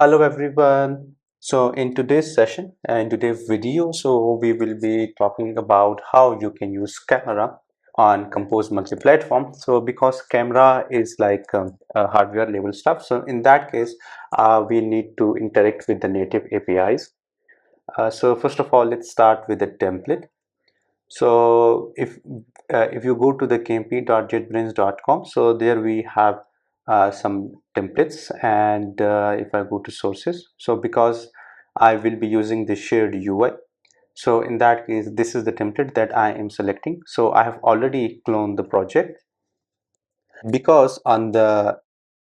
Hello everyone. So in today's session and today's video, so we will be talking about how you can use camera on Compose Multiplatform. So because camera is like a hardware level stuff, so in that case, we need to interact with the native APIs. So first of all, let's start with the template. So if you go to the kmp.jetbrains.com, so there we have some templates, and if I go to sources, so because I will be using the shared UI, so in that case this is the template that I am selecting. So I have already cloned the project because on the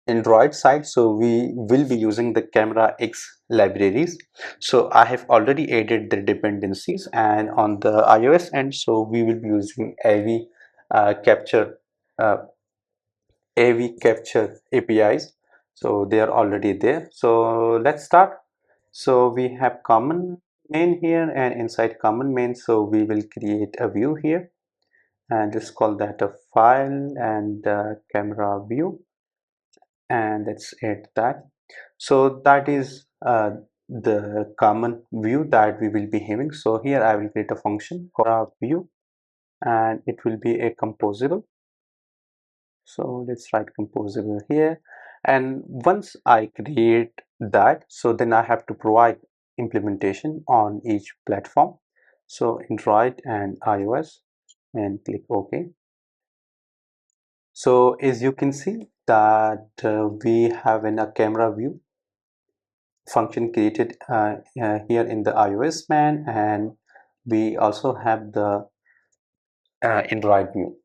Android side, so we will be using the camera X libraries. So I have already added the dependencies, and on the iOS end, so we will be using capture uh, AV capture APIs. So they are already there. So let's start. So we have common main here, and inside common main, so we will create a view here and just call that a file and camera view, and let's add that. So that is the common view that we will be having. So here I will create a function called view, and it will be a composable. So let's write composable here, and once I create that, so then I have to provide implementation on each platform. So Android and iOS, and click OK. So as you can see that we have a camera view function created here in the iOS man, and we also have the Android view.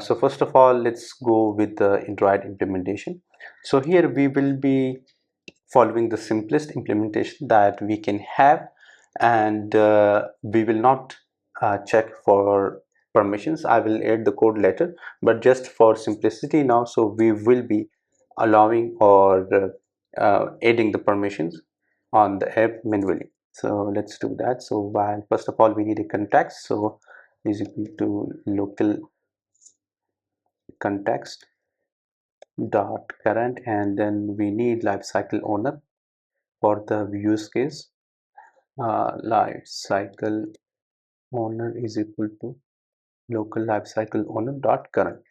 So first of all, let's go with the Android implementation. So here we will be following the simplest implementation that we can have, and we will not check for permissions. I will add the code later, but just for simplicity now, so we will be allowing or adding the permissions on the app manually. So let's do that. So while first of all we need a context, so is equal to local context dot current, and then we need lifecycle owner for the use case. Lifecycle owner is equal to local lifecycle owner dot current.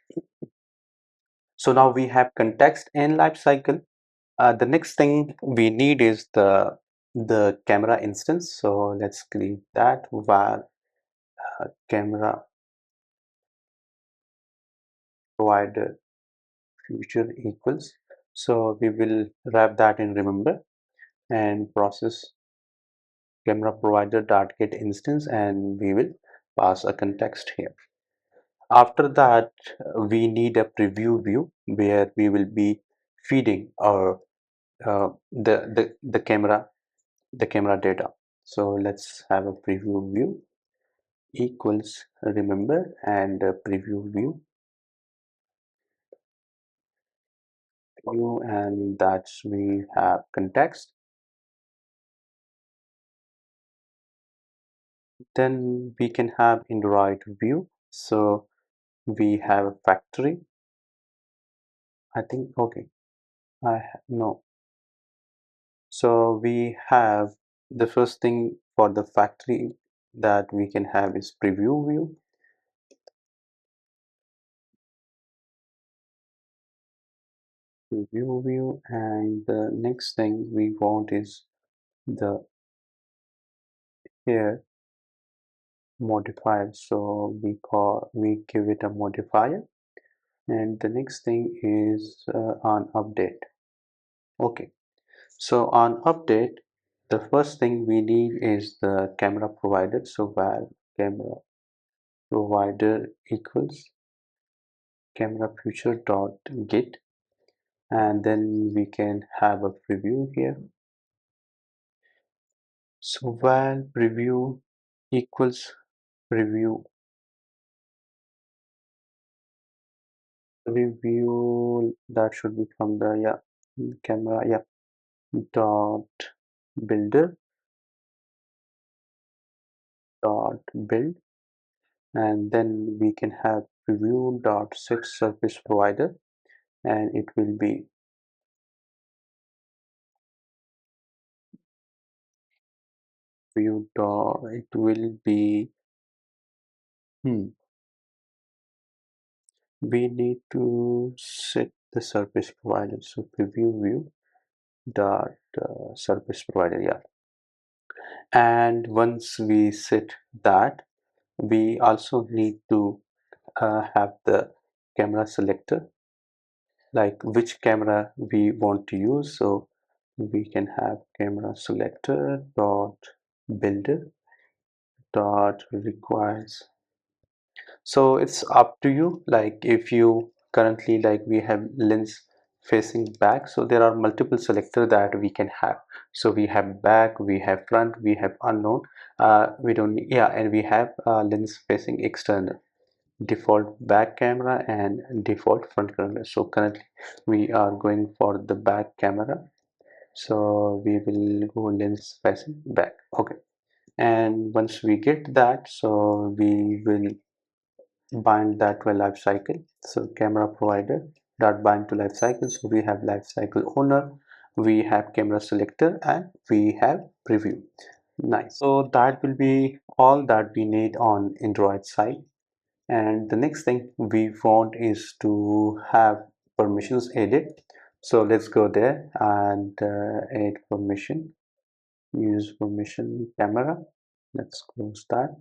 So now we have context and lifecycle. The next thing we need is the camera instance. So let's create that while camera provider future equals. So we will wrap that in remember and process camera provider dot get instance, and we will pass a context here. After that, we need a preview view where we will be feeding our the camera data. So let's have a preview view equals remember and preview view, and that's we have context. Then we can have Android view. So we have a factory. I think okay. No. So we have the first thing for the factory that we can have is preview view, and the next thing we want is the here modifier. So we give it a modifier, and the next thing is on update. Okay, so on update, the first thing we need is the camera provider. So while camera provider equals camera future dot get, and then we can have a preview here. So while preview equals preview, that should be from the camera dot builder dot build, and then we can have preview dot set service provider, and it will be view dot, it will be, hmm, we need to set the service provider. So preview view dot service provider, yeah. And once we set that, we also need to have the camera selector, like which camera we want to use. So we can have camera selector dot builder dot requires. So it's up to you, like if you currently, like we have lens facing back, so there are multiple selector that we can have. So we have back, we have front, we have unknown, we don't need, yeah, and we have lens facing external, default back camera and default front camera. So currently we are going for the back camera, so we will go lens facing back. Okay, and once we get that, so we will bind that to a life cycle. So camera provider dot bind to life cycle. So we have life cycle owner, we have camera selector, and we have preview. Nice. So that will be all that we need on Android side. And the next thing we want is to have permissions added. So let's go there and add permission, use permission camera. Let's close that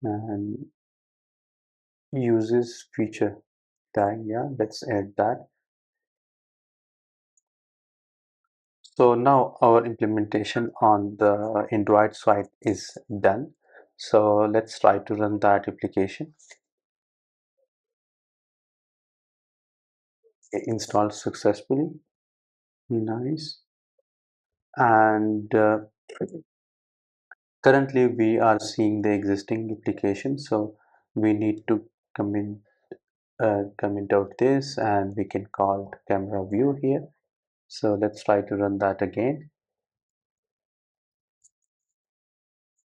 and uses feature tag, yeah, let's add that. So now our implementation on the Android side is done. So let's try to run that application. Installed successfully. Nice. And currently we are seeing the existing application, so we need to comment comment out this, and we can call camera view here. So let's try to run that again.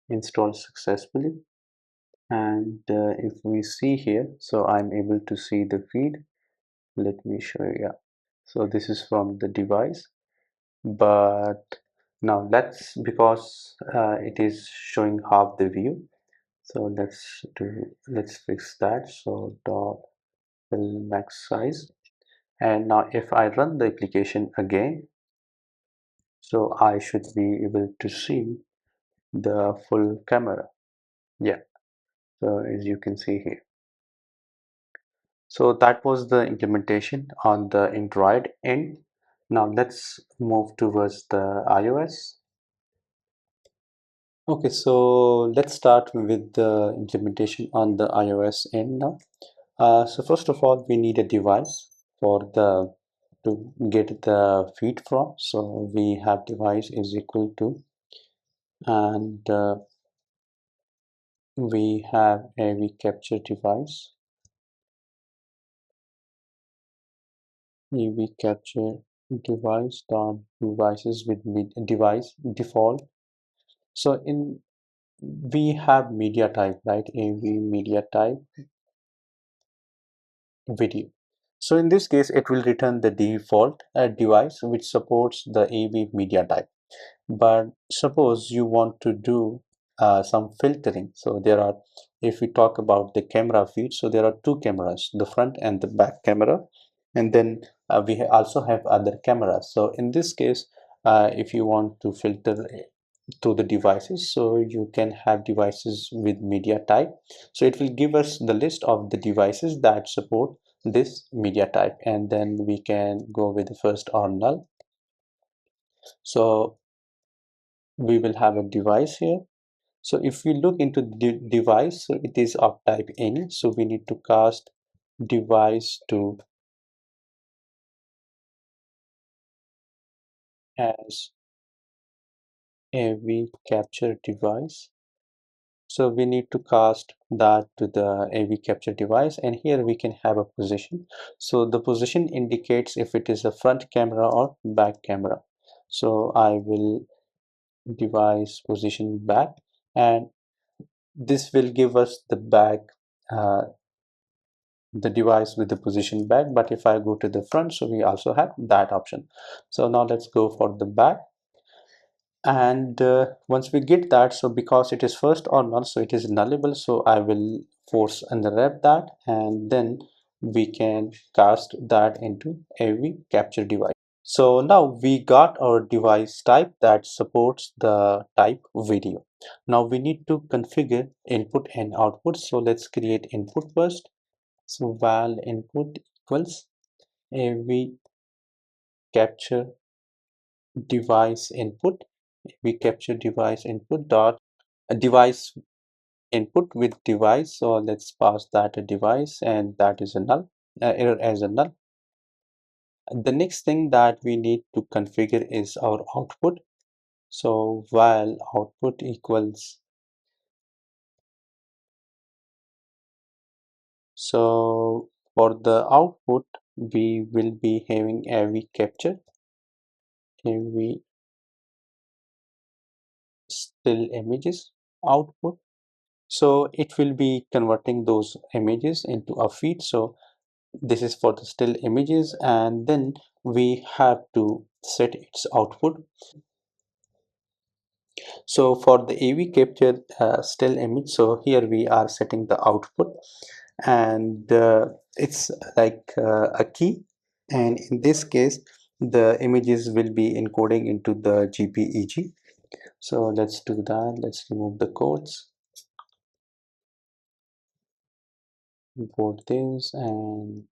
Install successfully. And if we see here, so I'm able to see the feed. Let me show you. Yeah, so this is from the device, but now because it is showing half the view, so let's fix that. So dot fill max size, and now if I run the application again, so I should be able to see the full camera. Yeah, so as you can see here. So that was the implementation on the Android end. Now let's move towards the iOS. Okay, so let's start with the implementation on the iOS end now. So first of all, we need a device for the to get the feed from. So we have device is equal to, and we have a we capture device. We capture device dot devices with device default. So in we have media type, right? AV media type video. So in this case, it will return the default device which supports the AV media type. But suppose you want to do some filtering. So there are, if we talk about the camera feed, so there are two cameras, the front and the back camera, and then we also have other cameras. So in this case, if you want to filter to the devices, so you can have devices with media type. So it will give us the list of the devices that support this media type, and then we can go with the first or null. So we will have a device here. So if we look into the device, so it is of type any, so we need to cast device to as AV capture device. So we need to cast that to the AV capture device, and here we can have a position. So the position indicates if it is a front camera or back camera. So I will device position back, and this will give us the back, uh, the device with the position back. But if I go to the front, so we also have that option. So now let's go for the back, And once we get that, so because it is first or null, so it is nullable, so I will force unwrap that, and then we can cast that into AV capture device. So now we got our device type that supports the type video. Now we need to configure input and output. So let's create input first. So val input equals AV capture device input. We capture device input dot a device input with device. So let's pass that a device, and that is a null, error as a null. The next thing that we need to configure is our output. So while output equals, so for the output we will be having AV capture, AV still images output. So it will be converting those images into a feed. So this is for the still images, and then we have to set its output. So for the AV capture still image, so here we are setting the output, and it's like a key, and in this case the images will be encoding into the GPEG. So let's do that. Let's remove the quotes, import this, and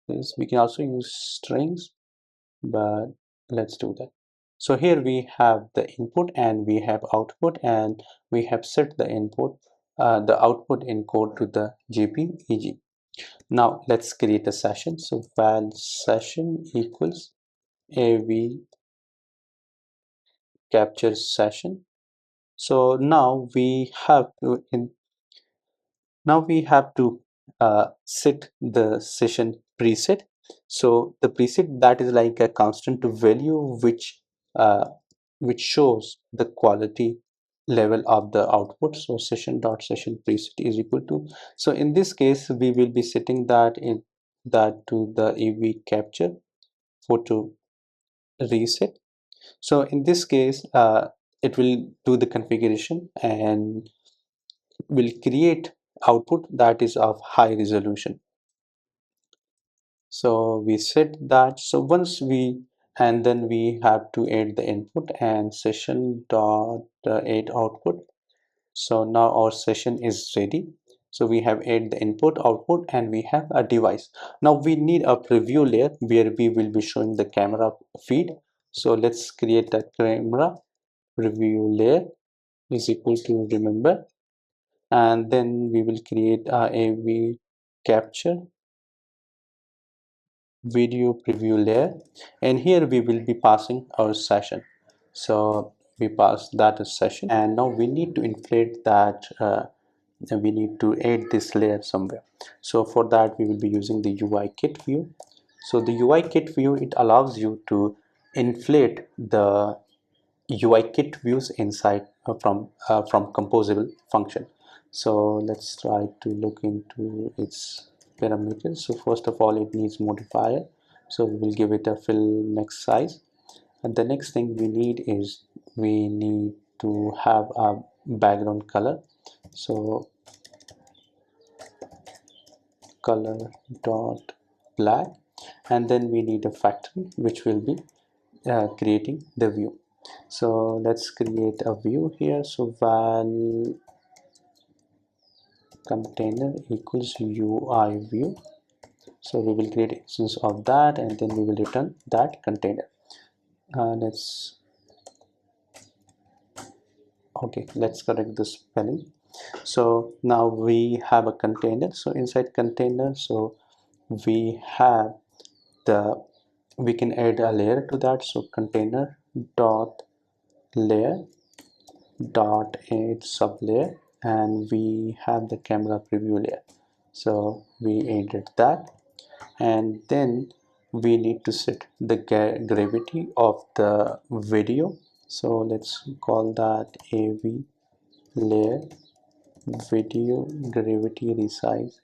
this. We can also use strings, but let's do that. So here we have the input and we have output, and we have set the input, the output encode to the GPEG. Now let's create a session. So val session equals AV capture session. So now we have to set the session preset. So the preset, that is like a constant value uh, which shows the quality level of the output. So session preset is equal to, so in this case we will be setting that to the AV capture photo reset. So in this case it will do the configuration and will create output that is of high resolution. So we set that. So once we, and then we have to add the input and session dot add output. So now our session is ready. So we have add the input, output, and we have a device. Now we need a preview layer where we will be showing the camera feed. So let's create a camera preview layer is equal to remember, and then we will create a AV capture video preview layer, and here we will be passing our session. So we pass that as session, and now we need to inflate that, we need to add this layer somewhere. So for that we will be using the UI kit view. So the UI kit view, it allows you to inflate the UI kit views inside from composable function. So let's try to look into its parameters. So first of all, it needs modifier. So we will give it a fill max size. And the next thing we need is we need to have a background color. So color dot black, and then we need a factory which will be creating the view. So let's create a view here. So val container equals UI view. So we will create instance of that, and then we will return that container. Let's okay, let's correct the spelling. So now we have a container. So inside container, so we have the, we can add a layer to that. So container dot layer dot add sublayer, and we have the camera preview layer. So we added that, and then we need to set the gravity of the video. So let's call that AV layer video gravity resize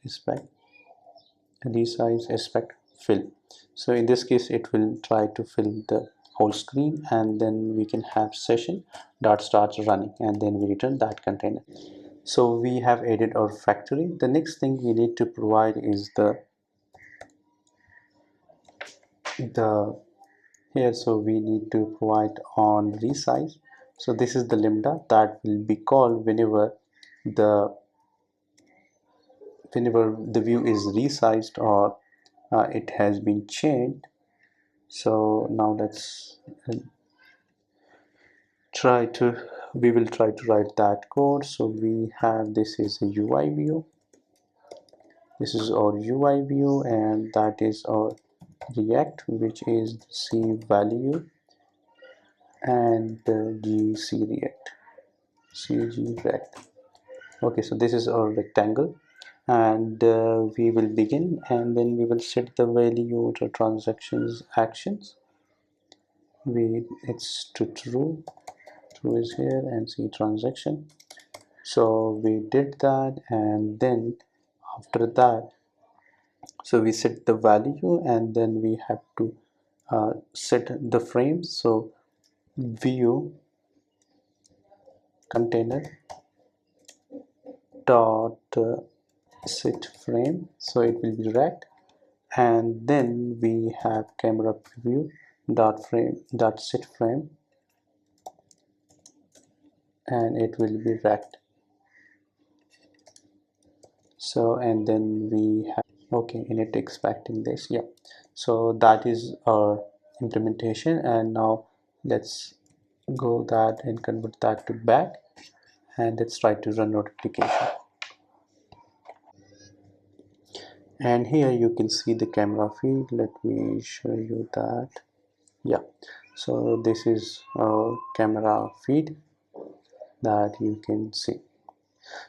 aspect fill. So in this case it will try to fill the whole screen, and then we can have session dot starts running, and then we return that container. So we have added our factory. The next thing we need to provide is the here, so we need to provide on resize. So this is the lambda that will be called the whenever the view is resized or it has been changed. So now let's try to we will try to write that code. So we have, this is a UI view, this is our UI view, and that is our react, which is the C value, and GC react, CG react. Okay, so this is our rectangle, and we will begin, and then we will set the value to transactions actions. It's to true, true is here, and see transaction. So we did that, and then after that, so we set the value, and then we have to set the frame. So view container dot set frame, so it will be rect, and then we have camera preview dot frame dot set frame, and it will be rect. So and then we have, okay, init expecting this, yeah. So that is our implementation, and now let's go that and convert that to back, and let's try to run notification. And here you can see the camera feed. Let me show you that. Yeah, so this is our camera feed that you can see.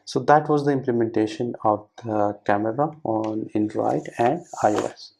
So that was the implementation of the camera on Android and iOS.